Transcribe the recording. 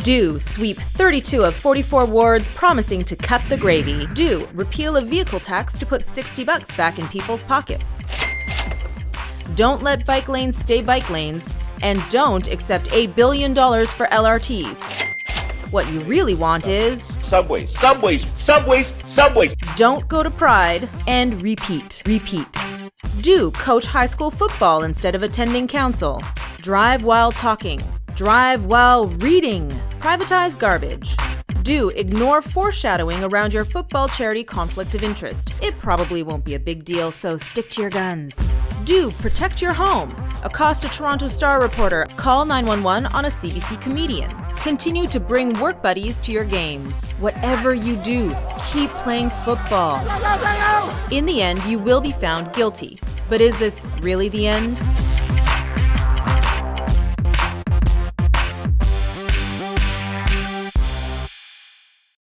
Do sweep 32 of 44 wards promising to cut the gravy. Do repeal a vehicle tax to put $60 back in people's pockets. Don't let bike lanes stay bike lanes, and don't accept $8 billion for LRTs. What you really want is subways. don't go to Pride, and repeat. Do coach high school football instead of attending council. Drive while talking. Drive while reading. Privatize garbage. Do ignore foreshadowing around your football charity conflict of interest. It probably won't be a big deal, so stick to your guns. Do protect your home. Accost a Toronto Star reporter. Call 911 on a CBC comedian. Continue to bring work buddies to your games. Whatever you do, keep playing football. In the end, you will be found guilty. But is this really the end?